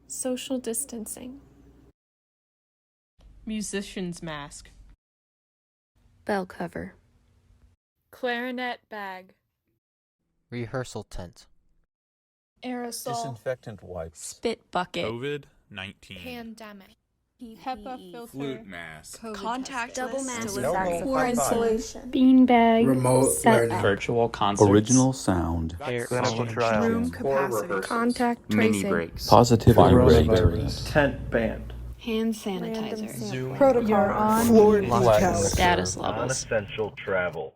Social distancing. Musician's mask. Bell cover. Clarinet bag. Rehearsal tent. Aerosol. Disinfectant wipes. Spit bucket. COVID-19. Pandemic. HEPA filter. Flute mask. Contact Double mask. insulation. Beanbag. Remote learning. Virtual concerts. Original sound. Clinical trials. Room capacity. Contact Mini tracing. breaks. Positivity rate. Tent band. Hand sanitizer. Zoom. Protocol. Floor Status levels. Non-essential travel.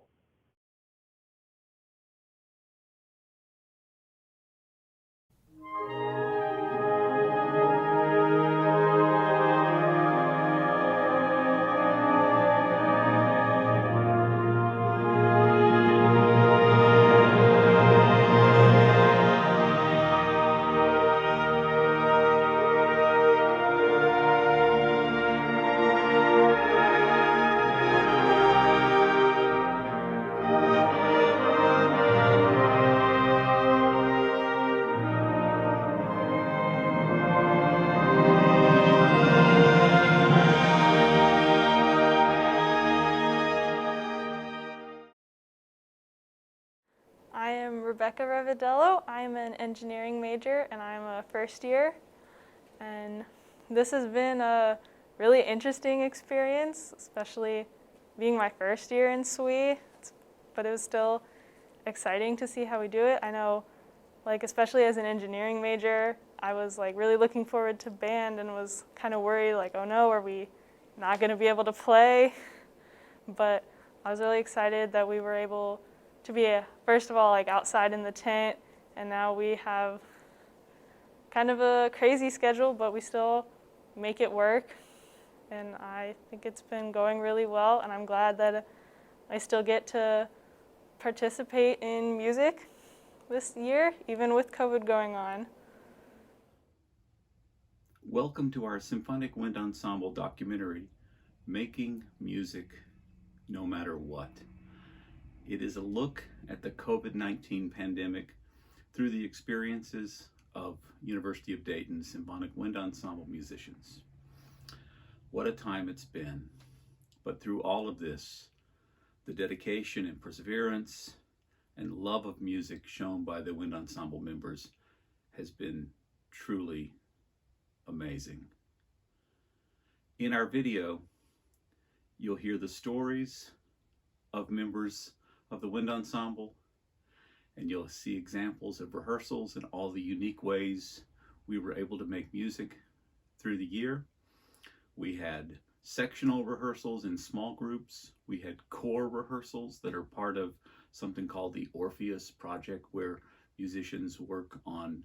I am Rebecca Revidello. I'm an engineering major and I'm a first year. And this has been a really interesting experience, especially being my first year in SWE, but it was still exciting to see how we do it. I know, like, especially as an engineering major, I was like really looking forward to band and was kind of worried, like, oh no, are we not going to be able to play? But I was really excited that we were able to be, first of all, like outside in the tent, and now we have kind of a crazy schedule, but we still make it work. And I think it's been going really well, and I'm glad that I still get to participate in music this year, even with COVID going on. Welcome to our Symphonic Wind Ensemble documentary, Making Music No Matter What. It is a look at the COVID-19 pandemic through the experiences of University of Dayton Symphonic Wind Ensemble musicians. What a time it's been. But through all of this, the dedication and perseverance and love of music shown by the Wind Ensemble members has been truly amazing. In our video, you'll hear the stories of members of the Wind Ensemble, and you'll see examples of rehearsals and all the unique ways we were able to make music through the year. We had sectional rehearsals in small groups. We had core rehearsals that are part of something called the Orpheus Project, where musicians work on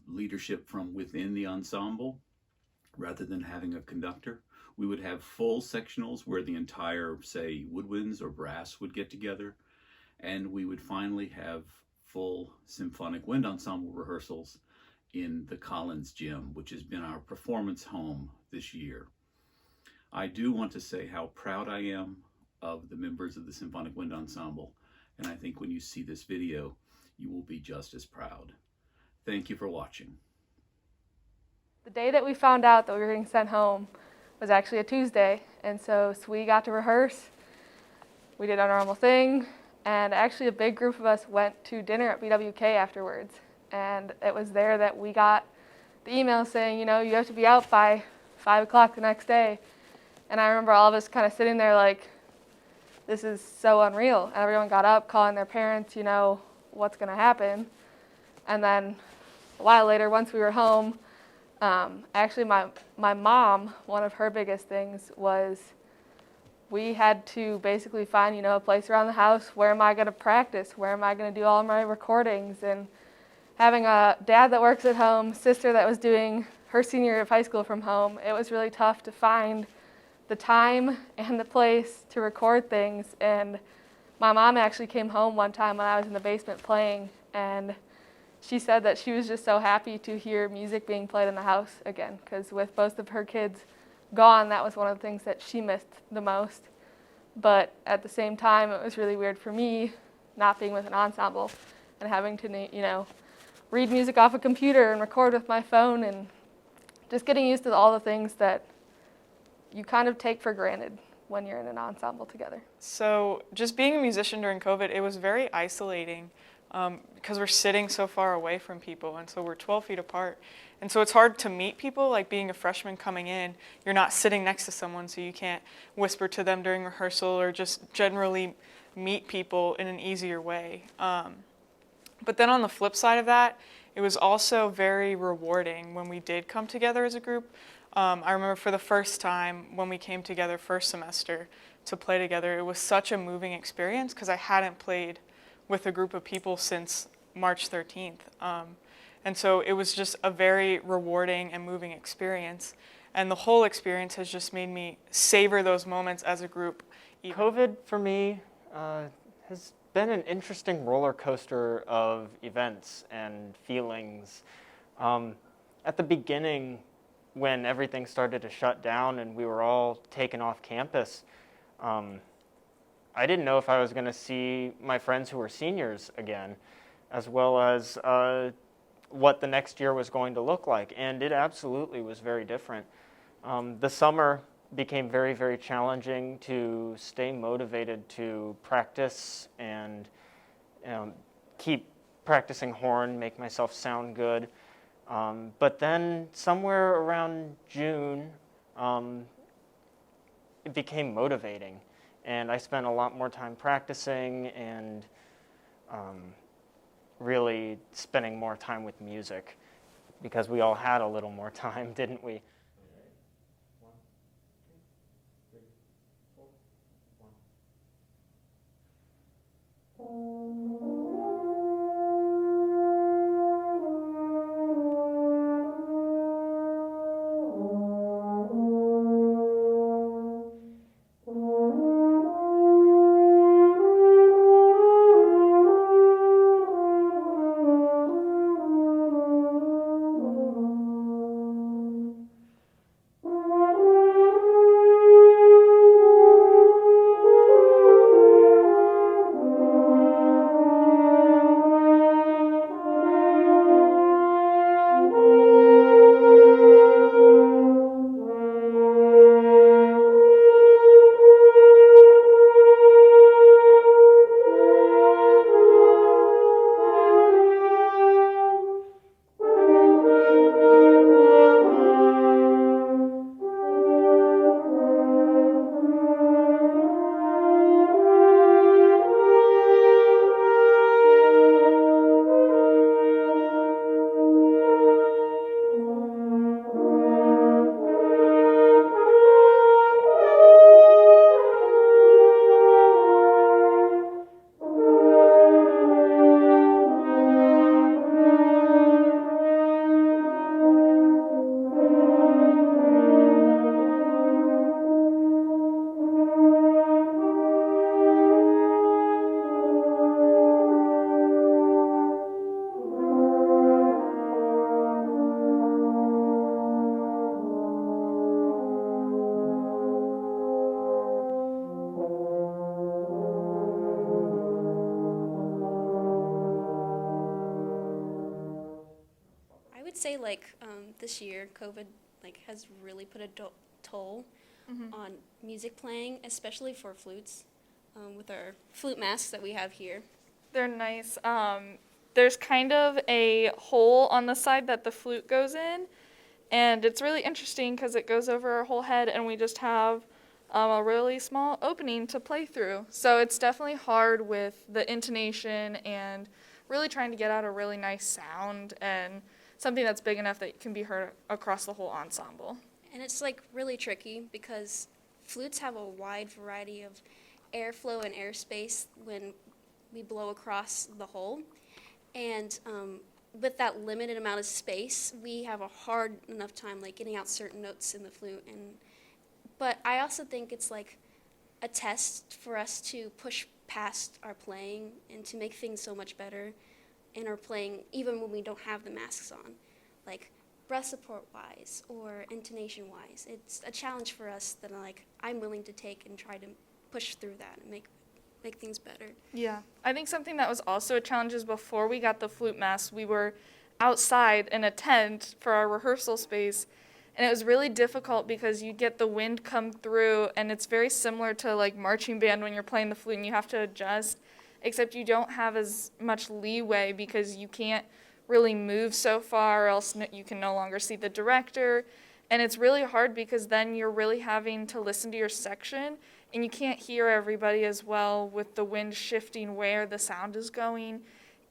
leadership from within the ensemble rather than having a conductor. We would have full sectionals where the entire, say, woodwinds or brass would get together, and we would finally have full symphonic wind ensemble rehearsals in the Collins Gym, which has been our performance home this year. I do want to say how proud I am of the members of the Symphonic Wind Ensemble, and I think when you see this video, you will be just as proud. Thank you for watching. The day that we found out that we were getting sent home was actually a Tuesday, and so we got to rehearse. We did our normal thing, and actually a big group of us went to dinner at BWK afterwards, and it was there that we got the email saying, you know, you have to be out by 5 o'clock the next day. And I remember all of us kind of sitting there like, this is so unreal. And everyone got up, calling their parents, you know, what's going to happen. And then a while later, once we were home, actually my mom, one of her biggest things was we had to basically find, you know, a place around the house. Where am I going to practice? Where am I going to do all my recordings? And having a dad that works at home, sister that was doing her senior year of high school from home, it was really tough to find the time and the place to record things. And my mom actually came home one time when I was in the basement playing, and she said that she was just so happy to hear music being played in the house again, because with both of her kids gone, that was one of the things that she missed the most. But at the same time, it was really weird for me not being with an ensemble and having to, you know, read music off a computer and record with my phone, and just getting used to all the things that you kind of take for granted when you're in an ensemble together. So just being a musician during COVID, it was very isolating because we're sitting so far away from people, and so we're 12 feet apart. And so it's hard to meet people, like being a freshman coming in, you're not sitting next to someone, so you can't whisper to them during rehearsal or just generally meet people in an easier way. But then on the flip side of that, it was also very rewarding when we did come together as a group. I remember for the first time when we came together first semester to play together, it was such a moving experience because I hadn't played with a group of people since March 13th. And so it was just a very rewarding and moving experience. And the whole experience has just made me savor those moments as a group. COVID for me has been an interesting roller coaster of events and feelings. At the beginning, when everything started to shut down and we were all taken off campus, I didn't know if I was going to see my friends who were seniors again, as well as what the next year was going to look like, and it absolutely was very different. The summer became very, very challenging to stay motivated to practice and keep practicing horn, make myself sound good. But then somewhere around June, it became motivating, and I spent a lot more time practicing and really spending more time with music because we all had a little more time, didn't we? Say this year COVID has really put a toll on music playing, especially for flutes, with our flute masks that we have here. They're nice. There's kind of a hole on the side that the flute goes in, and it's really interesting because it goes over our whole head and we just have a really small opening to play through. So it's definitely hard with the intonation and really trying to get out a really nice sound and something that's big enough that can be heard across the whole ensemble. And it's really tricky because flutes have a wide variety of airflow and airspace when we blow across the hole. And with that limited amount of space, we have a hard enough time getting out certain notes in the flute. But I also think it's a test for us to push past our playing and to make things so much better in our playing, even when we don't have the masks on, breath support-wise or intonation-wise. It's a challenge for us that I'm willing to take and try to push through that and make things better. Yeah, I think something that was also a challenge is before we got the flute masks, we were outside in a tent for our rehearsal space. And it was really difficult because you get the wind come through, and it's very similar to like marching band when you're playing the flute and you have to adjust, except you don't have as much leeway because you can't really move so far, or else you can no longer see the director. And it's really hard because then you're really having to listen to your section, and you can't hear everybody as well with the wind shifting where the sound is going,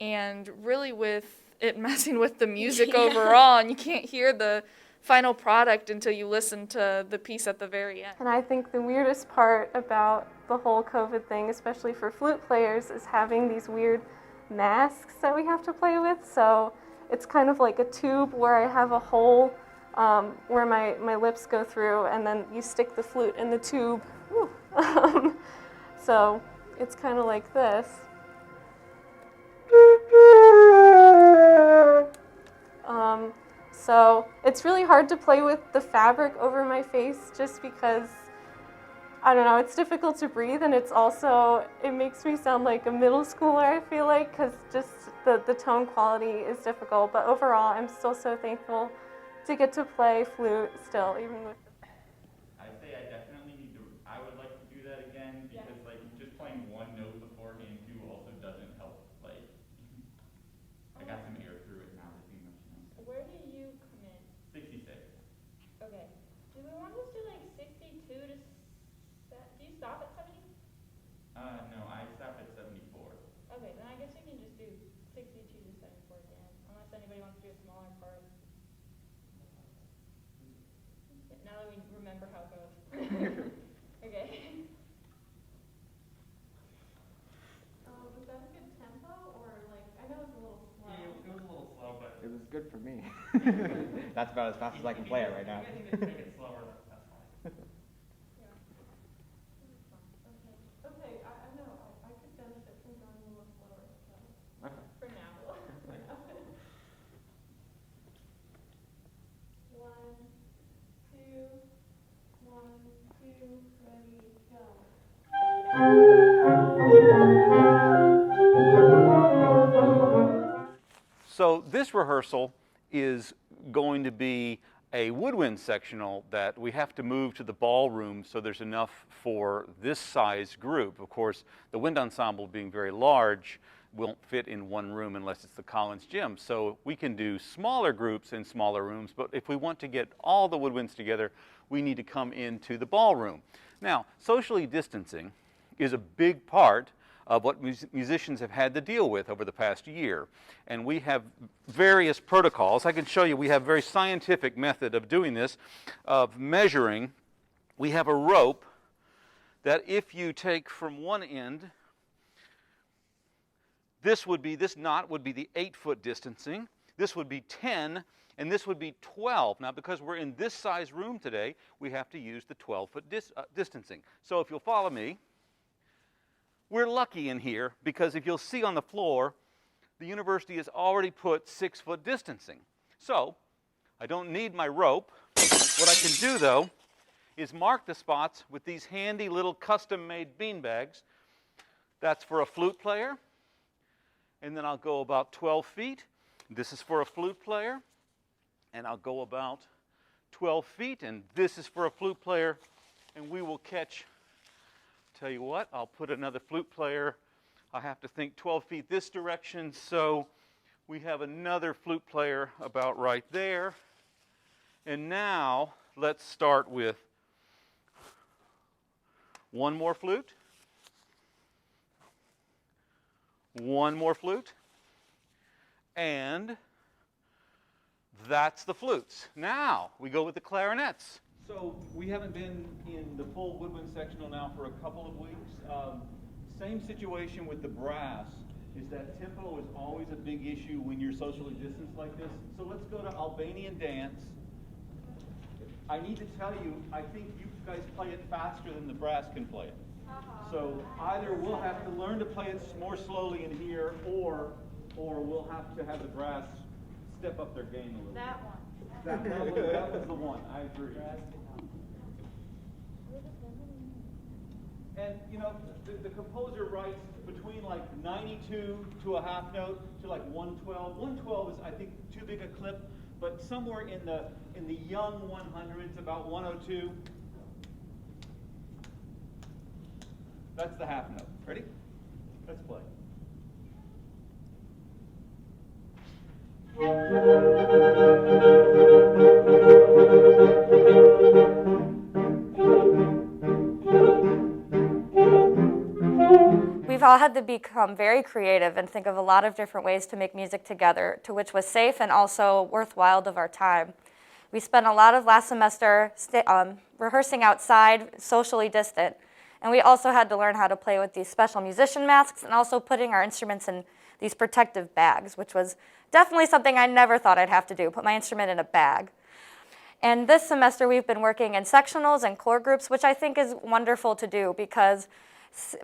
and really with it messing with the music overall, and you can't hear the final product until you listen to the piece at the very end. And I think the weirdest part about the whole COVID thing, especially for flute players, is having these weird masks that we have to play with. So it's kind of like a tube where I have a hole where my lips go through, and then you stick the flute in the tube. So it's kind of like this. So it's really hard to play with the fabric over my face just because, I don't know, it's difficult to breathe, and it's also, it makes me sound like a middle schooler, I feel like, because just the tone quality is difficult. But overall, I'm still so thankful to get to play flute still, even with I'd say I definitely need to, I would like to do that again because like just playing one note beforehand too also doesn't help. Like, I got some air through it now between much notes. Where do you come in? 66. Okay. Do we want to just do like 62 to, do you stop at 70? No, I stopped at 74. Okay, then I guess we can just do 62 to 74 again, unless anybody wants to do a smaller part. Now that we remember how it goes. Okay. Was that a good tempo, or like, I know it's a little slow. Yeah, it was a little slow, but It was good for me. That's about as fast as I can play it right now. you guys need to make it slower, that's fine. Okay, I know, I could benefit from going a little slower, so. For now. One, two, ready, go. So this rehearsal is going to be a woodwind sectional that we have to move to the ballroom so there's enough for this size group. Of course, the wind ensemble being very large won't fit in one room unless it's the Collins Gym. So we can do smaller groups in smaller rooms, but if we want to get all the woodwinds together, we need to come into the ballroom. Now, socially distancing is a big part of what musicians have had to deal with over the past year. And we have various protocols. I can show you we have a very scientific method of doing this, of measuring. We have a rope that if you take from one end, this knot would be the 8-foot distancing, this would be 10, and this would be 12. Now, because we're in this size room today, we have to use the 12-foot distancing. So if you'll follow me, we're lucky in here because if you'll see on the floor, the university has already put 6-foot distancing. So I don't need my rope. What I can do, though, is mark the spots with these handy little custom-made bean bags. That's for a flute player. And then I'll go about 12 feet. This is for a flute player. And I'll go about 12 feet. And this is for a flute player. And we will catch, tell you what, I'll put another flute player. I have to think 12 feet this direction. So we have another flute player about right there. And now let's start with one more flute. One more flute, and that's the flutes. Now we go with the clarinets. So we haven't been in the full woodwind sectional now for a couple of weeks. Same situation with the brass, is that tempo is always a big issue when you're socially distanced like this. So let's go to Albanian dance. I need to tell you, I think you guys play it faster than the brass can play it. So either we'll have to learn to play it more slowly in here, or we'll have to have the brass step up their game a little. That one. That was the one. I agree. And you know, the composer writes between like 92 to a half note to like 112. 112 is, I think, too big a clip, but somewhere in the young 100s, about 102. That's the half note. Ready? Let's play. We've all had to become very creative and think of a lot of different ways to make music together, to which was safe and also worthwhile of our time. We spent a lot of last semester rehearsing outside, socially distant, and we also had to learn how to play with these special musician masks and also putting our instruments in these protective bags, which was definitely something I never thought I'd have to do, put my instrument in a bag. And this semester we've been working in sectionals and core groups, which I think is wonderful to do because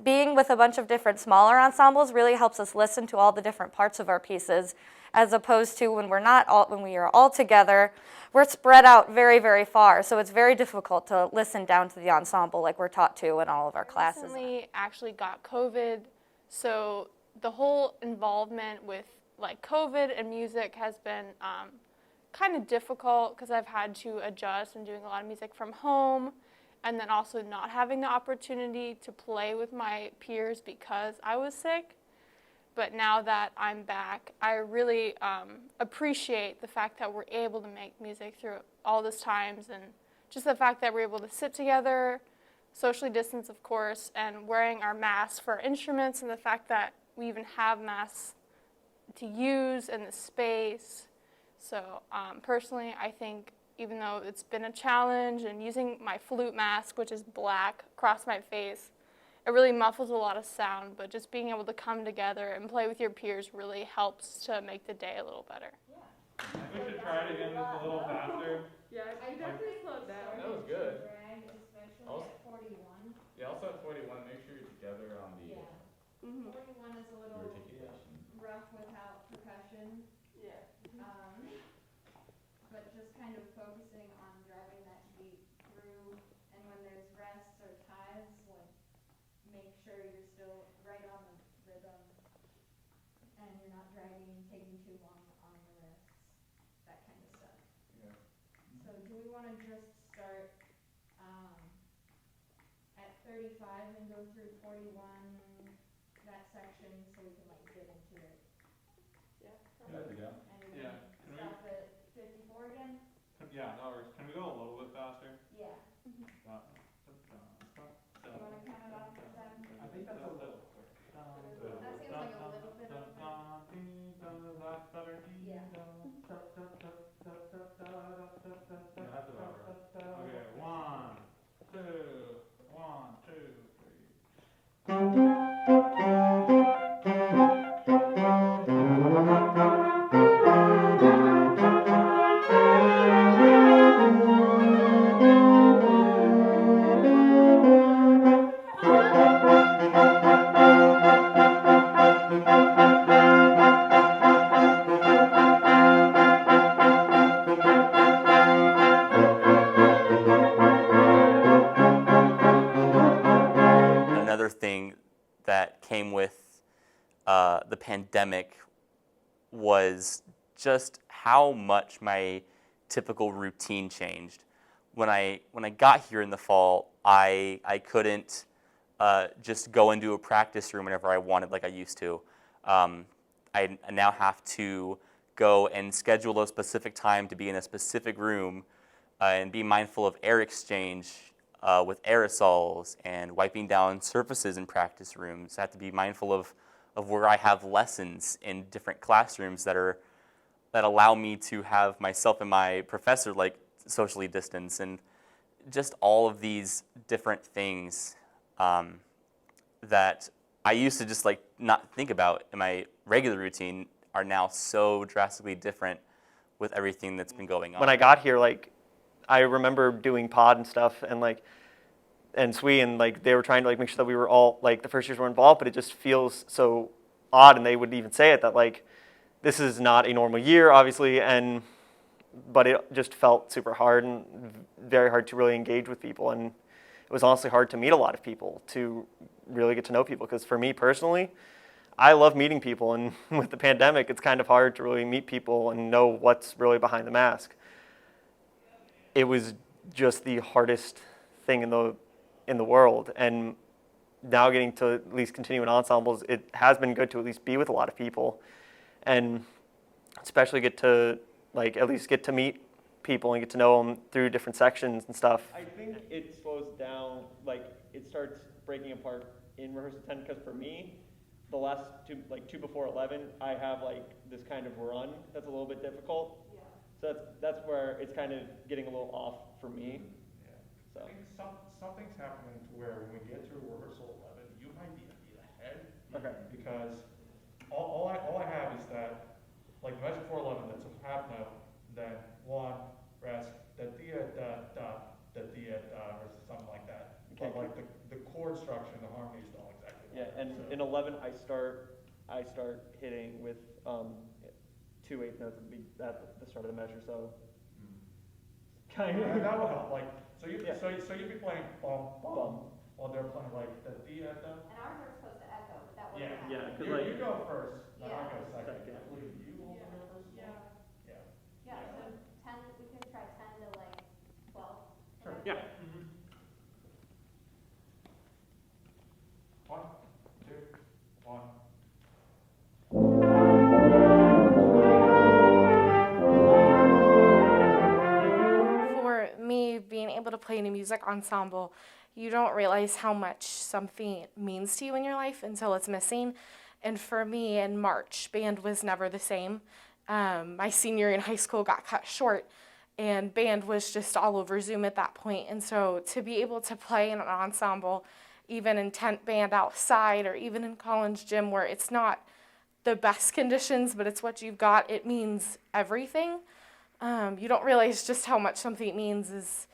being with a bunch of different smaller ensembles really helps us listen to all the different parts of our pieces, as opposed to when we are all together, we're spread out very, very far. So it's very difficult to listen down to the ensemble like we're taught to in all of our classes. Recently actually got COVID, so the whole involvement with like COVID and music has been kind of difficult because I've had to adjust and doing a lot of music from home, and then also not having the opportunity to play with my peers because I was sick. But now that I'm back, I really appreciate the fact that we're able to make music through all these times, and just the fact that we're able to sit together, socially distance, of course, and wearing our masks for our instruments, and the fact that we even have masks to use in the space. So personally, I think even though it's been a challenge, and using my flute mask, which is black, across my face, it really muffles a lot of sound, but just being able to come together and play with your peers really helps to make the day a little better. I think we should try it again just a little faster. Yeah, I definitely slowed down. That was good. Especially at 41. Yeah, also at 41, make sure you're together on the 41 is a little articulation. rough without percussion. Yeah. But just kind of focusing on driving that beat through, and when there's rests or tithes, like make sure you're still right on the rhythm and you're not taking too long on the rests, that kind of stuff. Yeah. So do we want to just start at 35 and go through 41, that section, so we can like get into it? Yeah. Yeah. And Yeah. then stop at 54 again? Yeah, that works. Can we go a little bit faster? Yeah. You want to count it off at 7? I think that's a little quick. That seems like a little bit of yeah. That's about right. Okay, 1, 2, 1, Another thing that came with the pandemic was just how much my typical routine changed. When I got here in the fall, I couldn't just go into a practice room whenever I wanted like I used to. I now have to go and schedule a specific time to be in a specific room and be mindful of air exchange with aerosols and wiping down surfaces in practice rooms. I have to be mindful of where I have lessons in different classrooms that allow me to have myself and my professor like socially distance, and just all of these different things that I used to just like not think about in my regular routine are now so drastically different with everything that's been going on. When I got here, like, I remember doing pod and stuff, and SWE, and like they were trying to like make sure that we were all like the first years were involved, but it just feels so odd, and they would even say it that like this is not a normal year, obviously, but it just felt super hard and very hard to really engage with people, and it was honestly hard to meet a lot of people, to really get to know people. Because for me personally, I love meeting people, and with the pandemic, it's kind of hard to really meet people and know what's really behind the mask. It was just the hardest thing in the world, and now getting to at least continue in ensembles, it has been good to at least be with a lot of people, and especially get to at least get to meet people and get to know them through different sections and stuff. I think it slows down, it starts breaking apart in rehearsal 10, because for me, the last two before 11, I have this kind of run that's a little bit difficult. Yeah. So that's where it's kind of getting a little off for me. Yeah. So. I think something's happening to where when we get through rehearsal 11, you might be ahead. Okay. Because all I have is that, the measure 411, that's a half note, then one, rest, da dia da da da dia da, or something like that. Okay. But the chord structure and the harmonies don't exactly. Yeah, and in 11 I start hitting with 2 8 notes at the start of the measure, so kind of that will help. So you'd be playing bum bum while they're playing the dia da. And ours are supposed to echo, but that wasn't Yeah, yeah, happening. because you go first, then Yeah. I go second. Second. I believe you also go first. Yeah. Yeah. Yeah, so 10, we can try 10 to 12. Sure. yeah. Mm-hmm. 1, 2, 1. For me, being able to play in a music ensemble, you don't realize how much something means to you in your life until it's missing. And for me, in March, band was never the same. My senior year in high school got cut short, and band was just all over Zoom at that point. And so to be able to play in an ensemble, even in tent band outside or even in Collins Gym where it's not the best conditions, but it's what you've got, it means everything. You don't realize just how much something means is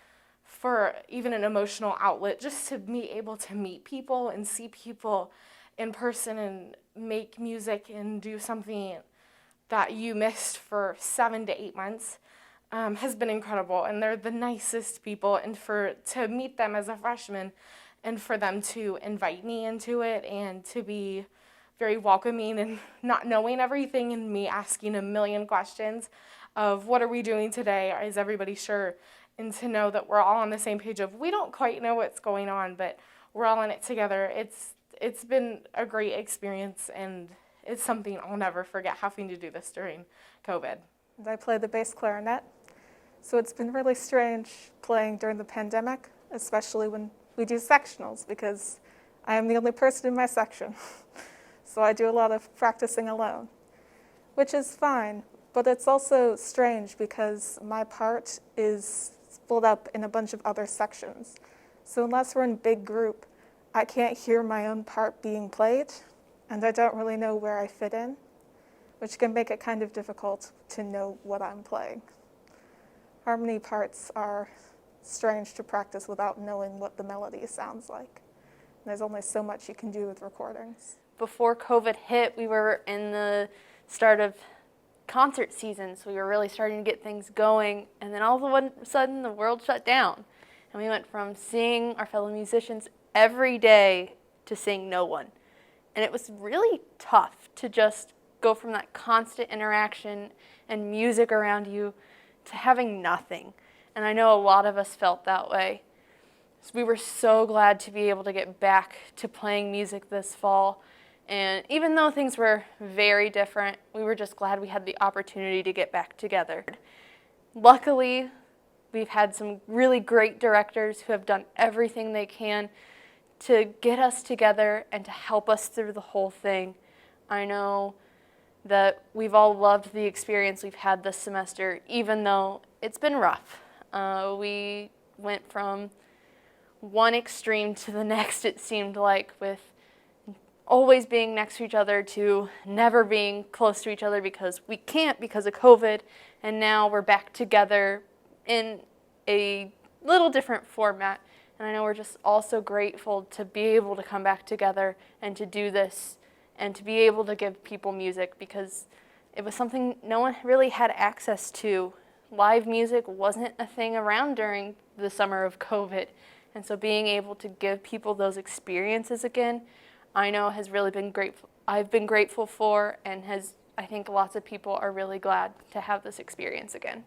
for even an emotional outlet, just to be able to meet people and see people in person and make music and do something that you missed for 7 to 8 months has been incredible. And they're the nicest people, and to meet them as a freshman and for them to invite me into it and to be very welcoming and not knowing everything and me asking a million questions of what are we doing today, is everybody sure, and to know that we're all on the same page of we don't quite know what's going on, but we're all in it together. It's been a great experience, and it's something I'll never forget having to do this during COVID. I play the bass clarinet, so it's been really strange playing during the pandemic, especially when we do sectionals, because I am the only person in my section. So I do a lot of practicing alone, which is fine, but it's also strange because my part is split up in a bunch of other sections. So unless we're in a big group, I can't hear my own part being played, and I don't really know where I fit in, which can make it kind of difficult to know what I'm playing. Harmony parts are strange to practice without knowing what the melody sounds like. There's only so much you can do with recordings. Before COVID hit, we were in the start of concert season, so we were really starting to get things going, and then all of a sudden the world shut down, and we went from seeing our fellow musicians every day to seeing no one. And it was really tough to just go from that constant interaction and music around you to having nothing. And I know a lot of us felt that way. So we were so glad to be able to get back to playing music this fall. And even though things were very different, we were just glad we had the opportunity to get back together. Luckily, we've had some really great directors who have done everything they can to get us together and to help us through the whole thing. I know that we've all loved the experience we've had this semester, even though it's been rough. We went from one extreme to the next, it seemed like, with always being next to each other to never being close to each other because we can't because of COVID, and now we're back together in a little different format. And I know we're just all so grateful to be able to come back together and to do this and to be able to give people music, because it was something no one really had access to. Live music wasn't a thing around during the summer of COVID, And so being able to give people those experiences again, I know has really been grateful. I've been grateful for, and I think lots of people are really glad to have this experience again.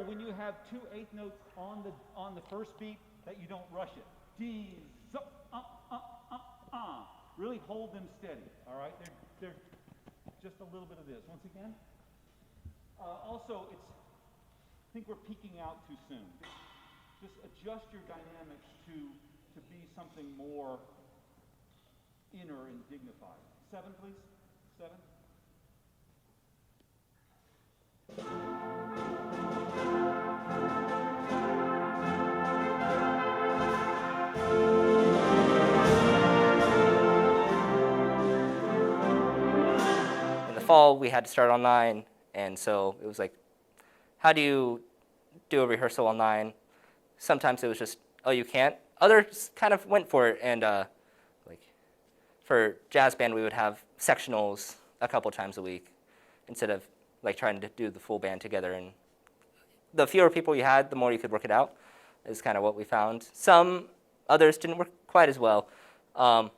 When you have 2 8th notes on the first beat, that you don't rush it. D, z, really hold them steady. All right, they're just a little bit of this. Once again. Also, I think we're peaking out too soon. Just adjust your dynamics to be something more inner and dignified. 7, please. 7. Fall we had to start online, and so it was like, how do you do a rehearsal online? Sometimes it was just, oh, you can't. Others kind of went for it, and like for jazz band we would have sectionals a couple times a week instead of like trying to do the full band together. And the fewer people you had, the more you could work it out, is kind of what we found. Some others didn't work quite as well, but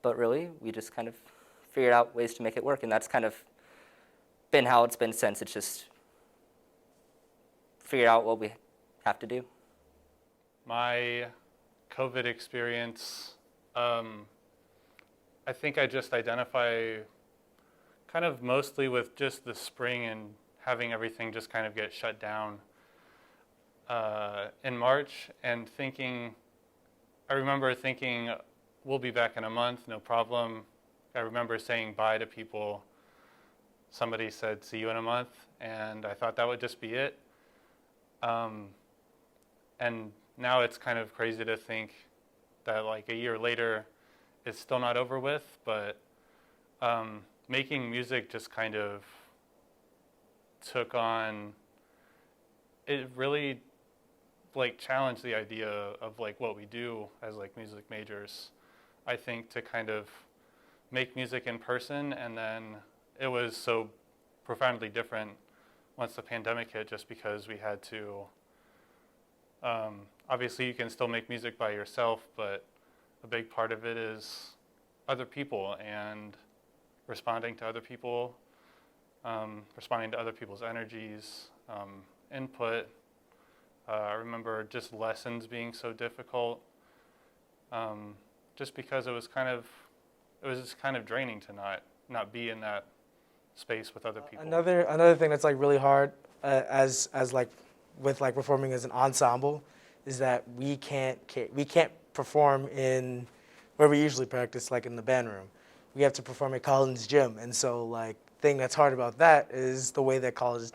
really we just kind of figured out ways to make it work, and that's kind of been how it's been since. It's just figure out what we have to do. My COVID experience, I think I just identify kind of mostly with just the spring and having everything just kind of get shut down in March, and I remember thinking, we'll be back in a month, no problem. I remember saying bye to people. Somebody said, see you in a month, and I thought that would just be it. And now it's kind of crazy to think that like a year later, it's still not over with, but making music just kind of took on, it really like challenged the idea of like what we do as like music majors. I think to kind of make music in person, and then it was so profoundly different once the pandemic hit, just because we had to, obviously you can still make music by yourself, but a big part of it is other people and responding to other people, responding to other people's energies, input. I remember just lessons being so difficult, just because it was just kind of draining to not be in that space with other people. Another thing that's like really hard as like with like performing as an ensemble is that we can't perform in where we usually practice, like in the band room. We have to perform at Collins Gym, and so like thing that's hard about that is the way that college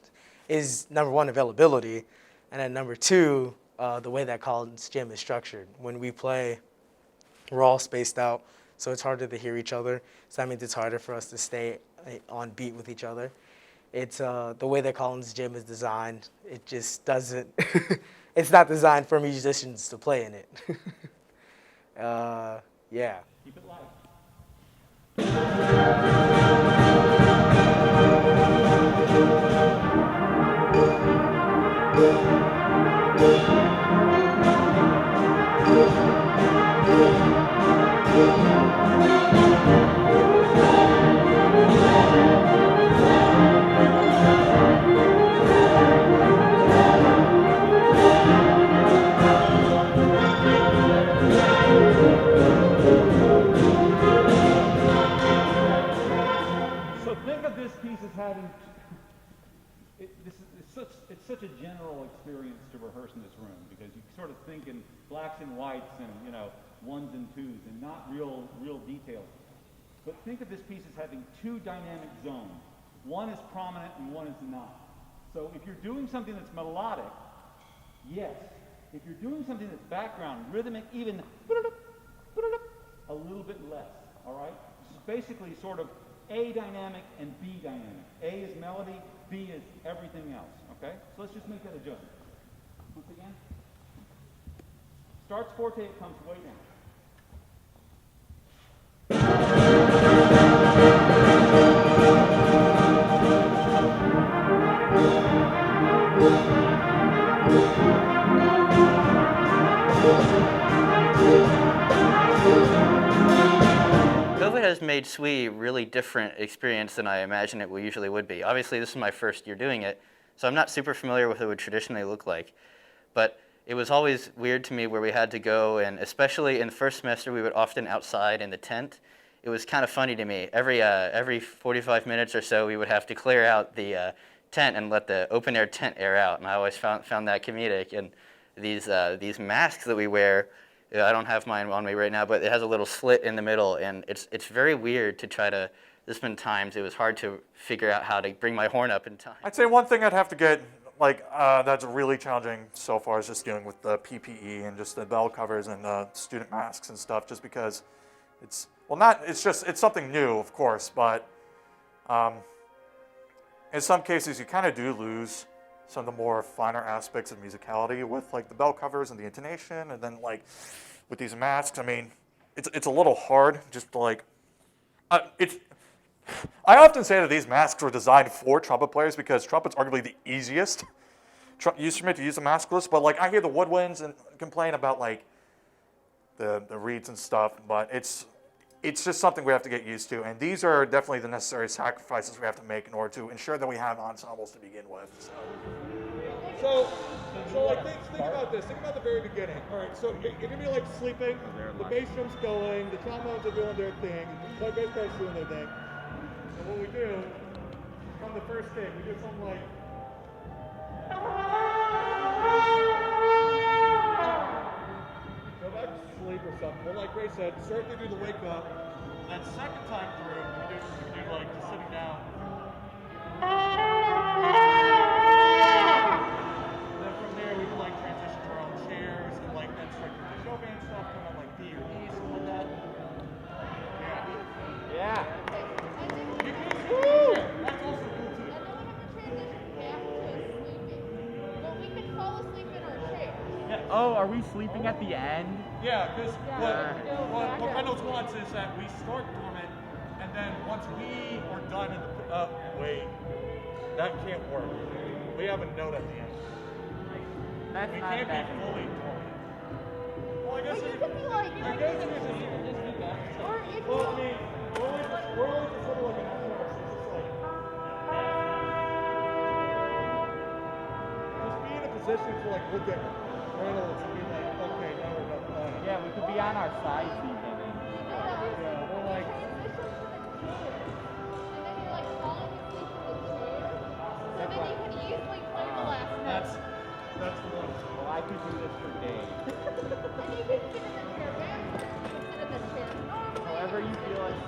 is, number one, availability, and then number two, the way that Collins Gym is structured. When we play, we're all spaced out, so it's harder to hear each other. So that means it's harder for us to stay on beat with each other. It's the way that Collins Gym is designed. It just doesn't. It's not designed for musicians to play in it. Yeah. Keep it light. having, it's such a general experience to rehearse in this room because you sort of think in blacks and whites and, you know, ones and twos and not real details. But think of this piece as having two dynamic zones. One is prominent and one is not. So if you're doing something that's melodic, yes. If you're doing something that's background, rhythmic, even a little bit less, all right? This is basically sort of A dynamic and B dynamic. A is melody, B is everything else, okay? So let's just make that adjustment. Once again. Starts forte, it comes way down. COVID has made SWE a really different experience than I imagine it usually would be. Obviously, this is my first year doing it, so I'm not super familiar with what it would traditionally look like. But it was always weird to me where we had to go, and especially in the first semester, we would often outside in the tent. It was kind of funny to me. Every 45 minutes or so, we would have to clear out the tent and let the open air tent air out, and I always found that comedic. And these masks that we wear, I don't have mine on me right now, but it has a little slit in the middle, and it's very weird to try to. There's been times it was hard to figure out how to bring my horn up in time. I'd say one thing I'd have to get, that's really challenging so far is just dealing with the PPE and just the bell covers and the student masks and stuff, just because it's something new, of course, but in some cases you kind of do lose some of the more finer aspects of musicality with like the bell covers and the intonation, and then like with these masks, I mean, it's a little hard just to like, I often say that these masks were designed for trumpet players because trumpet's arguably the easiest instrument to use a maskless, but like I hear the woodwinds and complain about like the reeds and stuff, but it's just something we have to get used to, and these are definitely the necessary sacrifices we have to make in order to ensure that we have ensembles to begin with. So like think about this. Think about the very beginning. All right, so you're gonna be like sleeping. The bass drum's going. The trombones are doing their thing. The bass guys doing their thing. And what we do from the first thing, we do something like. Go back to sleep or something. Well, like Ray said, start to do the wake up. That second time through, we do like just sitting down. Then from there, we can like transition to our own chairs and like then start doing the show band stuff, come on like D or E, something like that. Yeah. Woo! That's also cool too. Yeah. Oh, are we sleeping at the end? Yeah, because what Reynolds wants is that we start dormant, and then once we are done in the wait, that can't work. We have a note at the end. That's we not can't bad. be fully dormant. Well, I guess Well, you could be like, I guess it is. or if Well, I mean, we're always just sort of like an horse. It's just like just be in a position to like look at Reynolds and be like, okay, now we're done playing. Yeah, we could be on our sides even. Yeah, we're like. That's the one. Well, I could do this for days. However you feel like.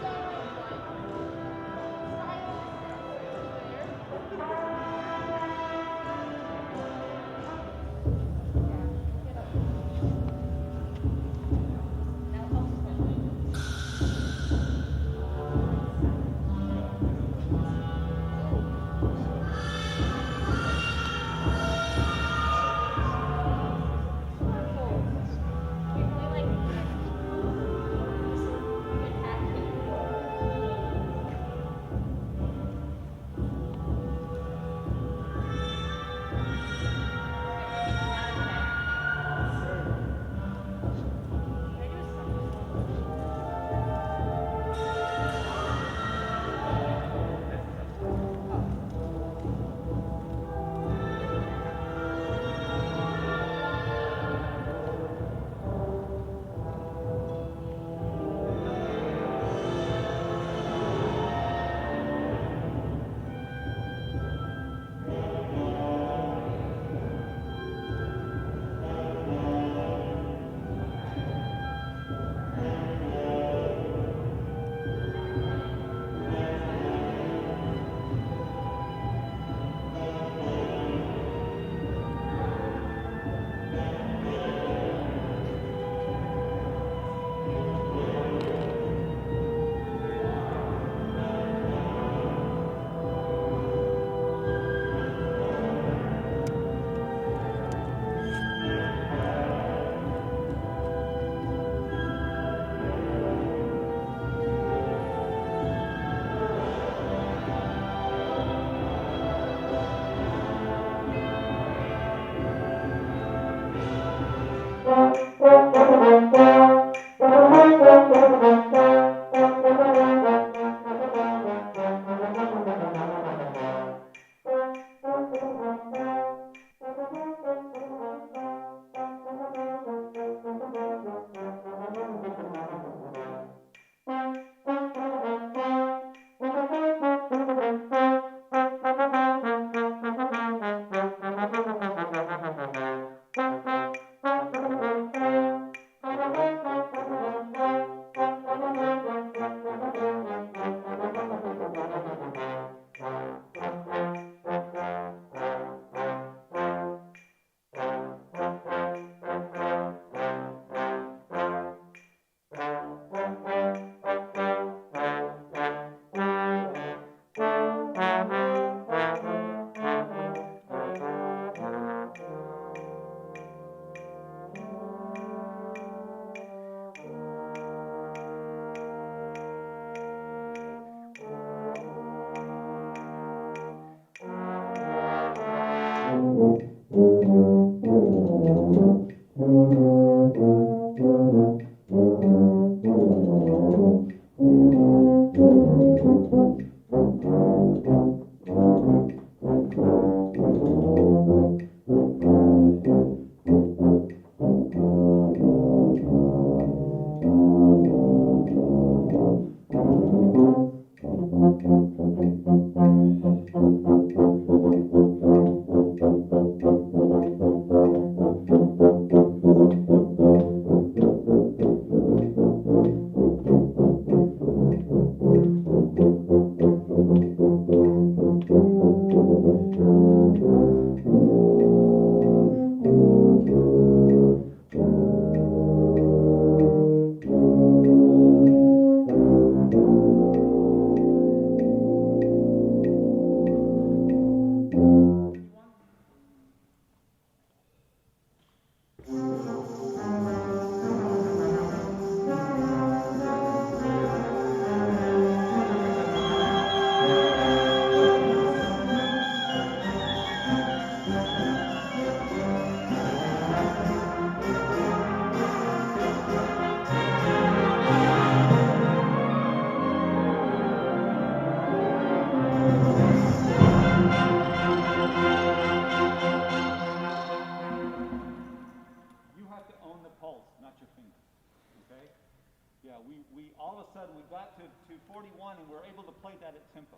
we all of a sudden we got to 41 and we're able to play that at tempo.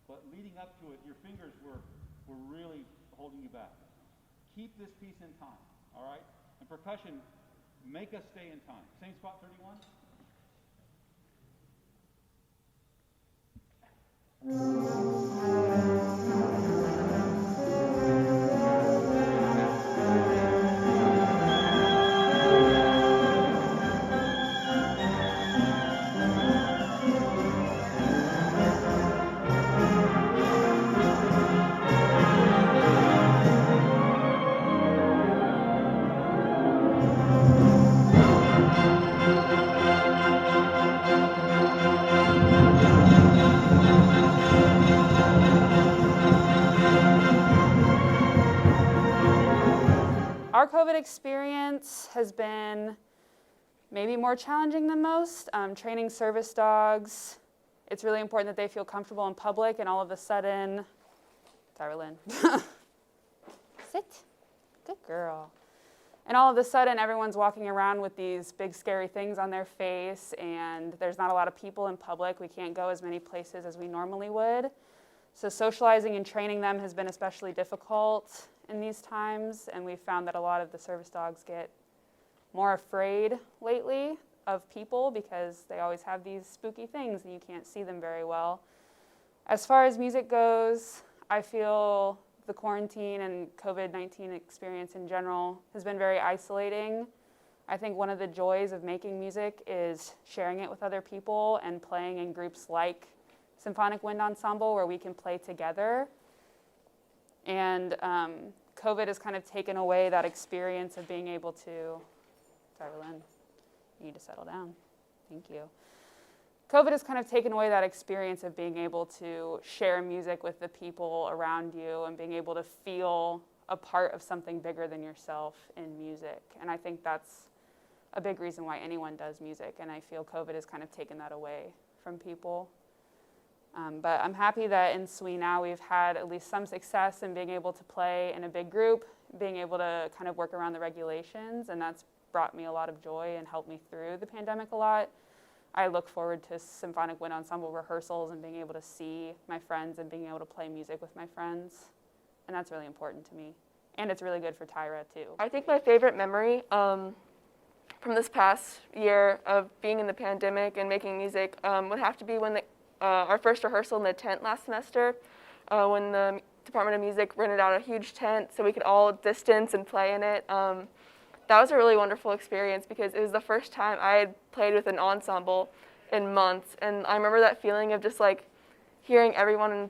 But leading up to it, your fingers were really holding you back. Keep this piece in time, all right? And percussion, make us stay in time. Same spot, 31? Our COVID experience has been maybe more challenging than most. Training service dogs, it's really important that they feel comfortable in public, and all of a sudden, Tyra Lynn, sit, good girl. And all of a sudden, everyone's walking around with these big scary things on their face, and there's not a lot of people in public. We can't go as many places as we normally would. So socializing and training them has been especially difficult in these times, and we've found that a lot of the service dogs get more afraid lately of people because they always have these spooky things and you can't see them very well. As far as music goes, I feel the quarantine and COVID-19 experience in general has been very isolating. I think one of the joys of making music is sharing it with other people and playing in groups like Symphonic Wind Ensemble where we can play together. And COVID has kind of taken away that experience of being able to, sorry, Lynn, you need to settle down. Thank you. COVID has kind of taken away that experience of being able to share music with the people around you and being able to feel a part of something bigger than yourself in music. And I think that's a big reason why anyone does music. And I feel COVID has kind of taken that away from people. But I'm happy that in SWE now we've had at least some success in being able to play in a big group, being able to kind of work around the regulations, and that's brought me a lot of joy and helped me through the pandemic a lot. I look forward to Symphonic Wind Ensemble rehearsals and being able to see my friends and being able to play music with my friends, and that's really important to me. And it's really good for Tyra too. I think my favorite memory from this past year of being in the pandemic and making music would have to be when our first rehearsal in the tent last semester, when the Department of Music rented out a huge tent so we could all distance and play in it. that was a really wonderful experience because it was the first time I had played with an ensemble in months, and I remember that feeling of just like hearing everyone and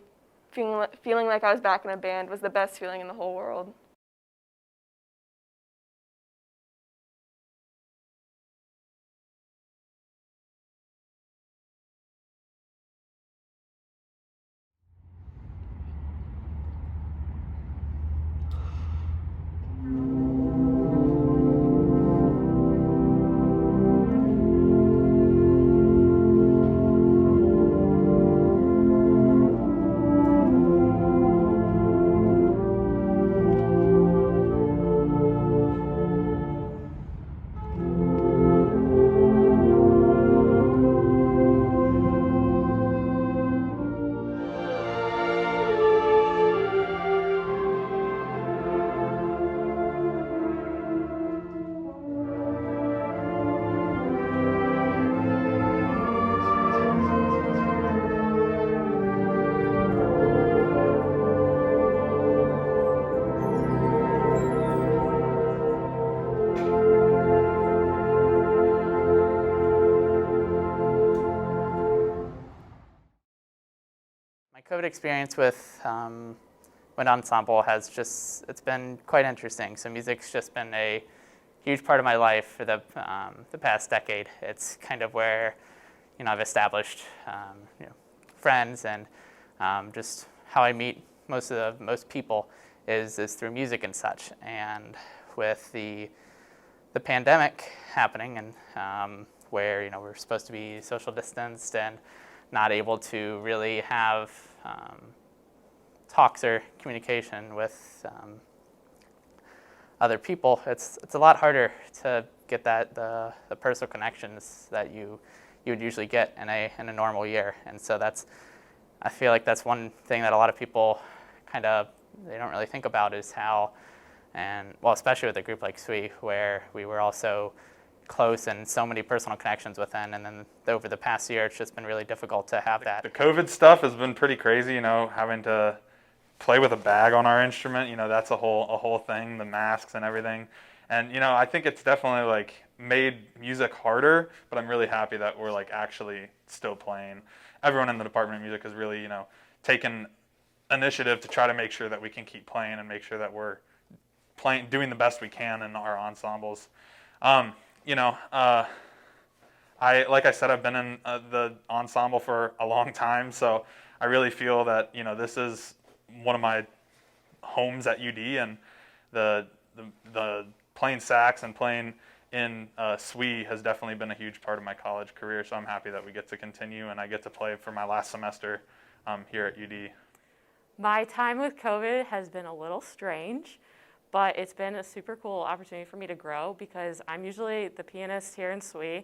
feeling like I was back in a band was the best feeling in the whole world. My COVID experience with Ensemble has it's been quite interesting. So music's just been a huge part of my life for the past decade. It's kind of where, I've established, friends, and just how I meet most people is through music and such. And with the pandemic happening, and where we're supposed to be social distanced and not able to really have talks or communication with other people, it's a lot harder to get the personal connections that you would usually get in a normal year. And so I feel like that's one thing that a lot of people they don't really think about is how, and well, especially with a group like SWE, where we were also close and so many personal connections within, and then over the past year it's just been really difficult to have that. The COVID stuff has been pretty crazy, having to play with a bag on our instrument, that's a whole thing, the masks and everything. And I think it's definitely made music harder, but I'm really happy that we're actually still playing. Everyone in the Department of Music has really, taken initiative to try to make sure that we can keep playing and make sure that we're doing the best we can in our ensembles. Like I said, I've been in the ensemble for a long time, so I really feel that this is one of my homes at UD, and the playing sax and playing in SWE has definitely been a huge part of my college career. So I'm happy that we get to continue, and I get to play for my last semester here at UD. My time with COVID has been a little strange, but it's been a super cool opportunity for me to grow because I'm usually the pianist here in SWE,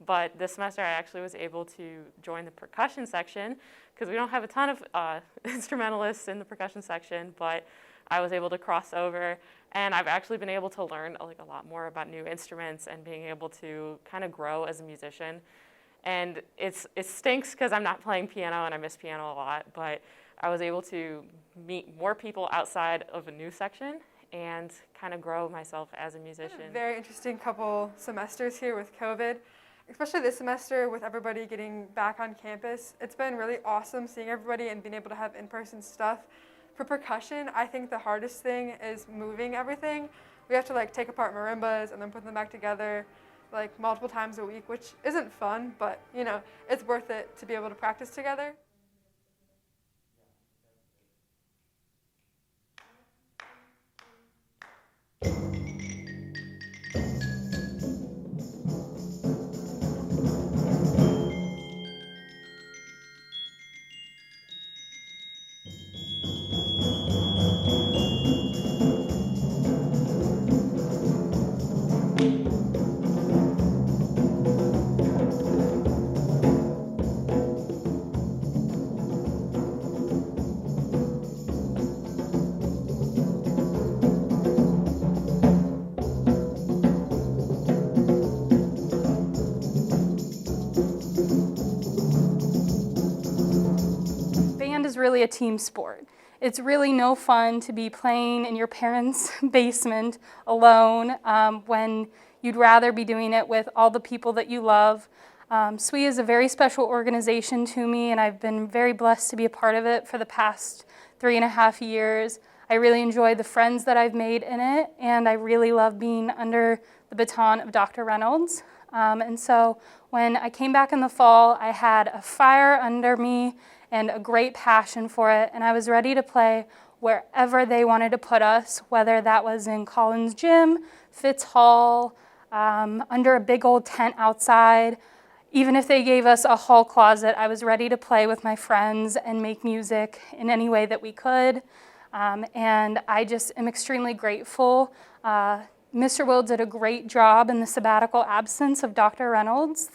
but this semester I actually was able to join the percussion section because we don't have a ton of instrumentalists in the percussion section, but I was able to cross over, and I've actually been able to learn a lot more about new instruments and being able to kind of grow as a musician. And it stinks because I'm not playing piano and I miss piano a lot, but I was able to meet more people outside of a new section and kind of grow myself as a musician. Very interesting couple semesters here with COVID, especially this semester with everybody getting back on campus. It's been really awesome seeing everybody and being able to have in-person stuff. For percussion, I think the hardest thing is moving everything. We have to take apart marimbas and then put them back together multiple times a week, which isn't fun, but it's worth it to be able to practice together. Band is really a team sport. It's really no fun to be playing in your parents' basement alone when you'd rather be doing it with all the people that you love. SWE is a very special organization to me, and I've been very blessed to be a part of it for the past 3.5 years. I really enjoy the friends that I've made in it, and I really love being under the baton of Dr. Reynolds. And so when I came back in the fall, I had a fire under me and a great passion for it, and I was ready to play wherever they wanted to put us, whether that was in Collins Gym, Fitz Hall, under a big old tent outside. Even if they gave us a hall closet, I was ready to play with my friends and make music in any way that we could. And I just am extremely grateful. Mr. Will did a great job in the sabbatical absence of Dr. Reynolds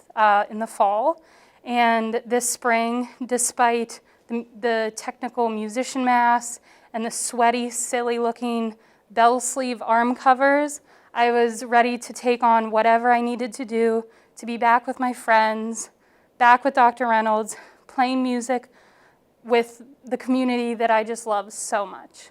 in the fall. And this spring, despite the technical musician masks and the sweaty, silly-looking bell sleeve arm covers, I was ready to take on whatever I needed to do to be back with my friends, back with Dr. Reynolds, playing music with the community that I just love so much.